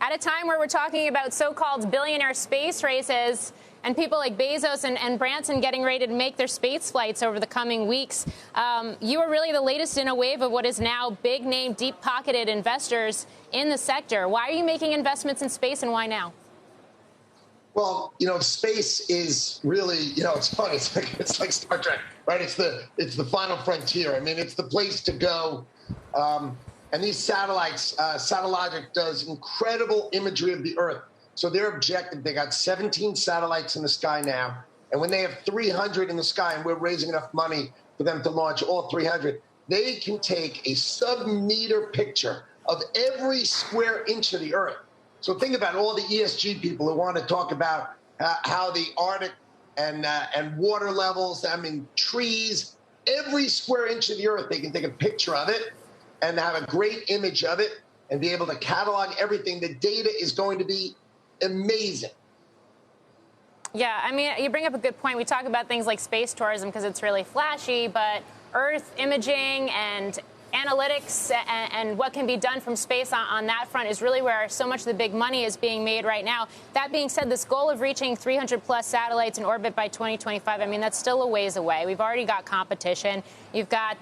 At a time where we're talking about so-called billionaire space races and people like Bezos and Branson getting ready to make their space flights over the coming weeks, you are really the latest in a wave of what is now big-name, deep-pocketed investors in the sector. Why are you making investments in space, and why now? Well, space is really, it's fun. It's like Star Trek, right? It's the final frontier. I mean, it's the place to go. And these satellites, Satellogic does incredible imagery of the Earth. So their objective, they got 17 satellites in the sky now. And when they have 300 in the sky, and we're raising enough money for them to launch all 300, they can take a sub-meter picture of every square inch of the Earth. So think about all the ESG people who want to talk about how the Arctic and water levels, trees, every square inch of the Earth, they can take a picture of it and have a great image of it and be able to catalog everything. The data is going to be amazing. Yeah, I mean, you bring up a good point. We talk about things like space tourism because it's really flashy, but Earth imaging and analytics and what can be done from space on that front is really where so much of the big money is being made right now. That being said, this goal of reaching 300-plus satellites in orbit by 2025, I mean, that's still a ways away. We've already got competition. You've got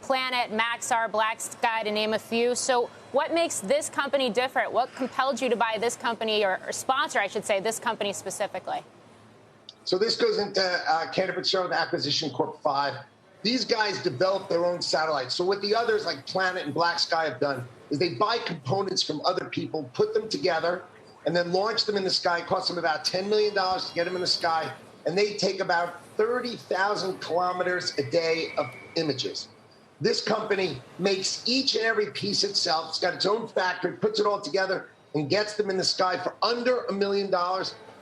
Planet, Maxar, Black Sky, to name a few. So what makes this company different? What compelled you to buy this company, or sponsor, I should say, this company specifically? So this goes into Cantor Fitzgerald Acquisition Corp 5. These guys develop their own satellites. So what the others like Planet and Black Sky have done is they buy components from other people, put them together, and then launch them in the sky. It costs them about $10 million to get them in the sky. And they take about 30,000 kilometers a day of images. This company makes each and every piece itself. It's got its own factory, puts it all together, and gets them in the sky for under $1 million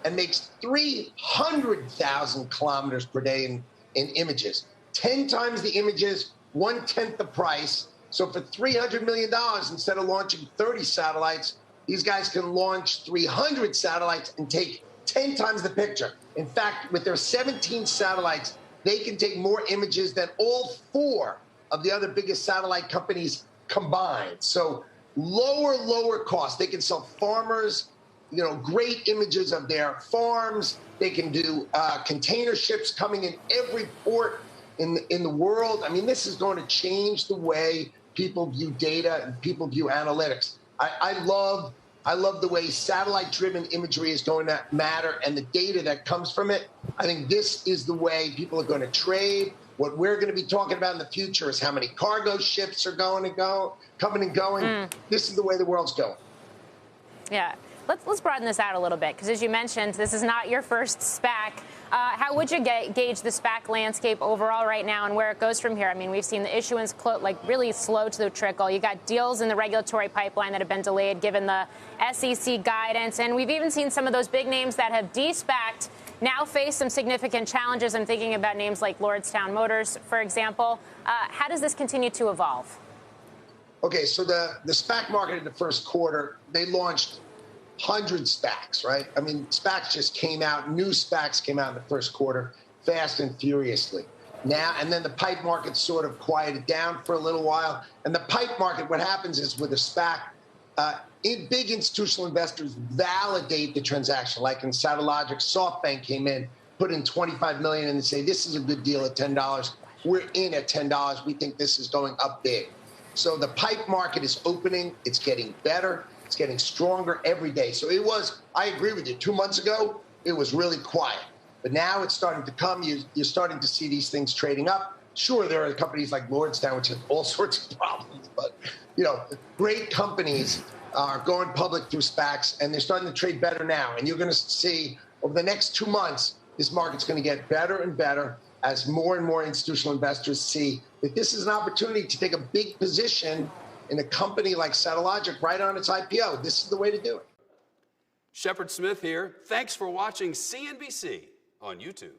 and makes 300,000 kilometers per day in images. 10 times the images, 1/10 the price. So for $300 million, instead of launching 30 satellites, these guys can launch 300 satellites and take 10 times the picture. In fact, with their 17 satellites, they can take more images than all 4 of the other biggest satellite companies combined. So lower cost. They can sell farmers, great images of their farms. They can do container ships coming in every port in the world. I mean, this is going to change the way people view data and people view analytics. I love the way satellite-driven imagery is going to matter and the data that comes from it. I think this is the way people are going to trade. What we're going to be talking about in the future is how many cargo ships are coming and going. This is the way the world's going. Yeah. Let's broaden this out a little bit, because as you mentioned, this is not your first SPAC. How would you gauge the SPAC landscape overall right now and where it goes from here? I mean, we've seen the issuance really slow to the trickle. You got deals in the regulatory pipeline that have been delayed given the SEC guidance. And we've even seen some of those big names that have de-SPAC'd now face some significant challenges. I'm thinking about names like Lordstown Motors, for example. How does this continue to evolve? Okay, so the SPAC market in the first quarter, they launched 100 SPACs, right? I mean, SPACs just came out. New SPACs came out in the first quarter, fast and furiously. Now, and then the pipe market sort of quieted down for a little while. And the pipe market, what happens is with a SPAC, big institutional investors validate the transaction. Like in Satellogic, SoftBank came in, put in $25 million, and they say, this is a good deal at $10. We're in at $10. We think this is going up big. So the pipe market is opening. It's getting better. It's getting stronger every day. So I agree with you. 2 months ago, it was really quiet. But now it's starting to come. You're starting to see these things trading up. Sure, there are companies like Lordstown, which have all sorts of problems. But, great companies are going public through SPACs, and they're starting to trade better now. And you're going to see over the next 2 months, this market's going to get better and better as more and more institutional investors see that this is an opportunity to take a big position in a company like Satellogic right on its IPO. This is the way to do it. Shepard Smith here. Thanks for watching CNBC on YouTube.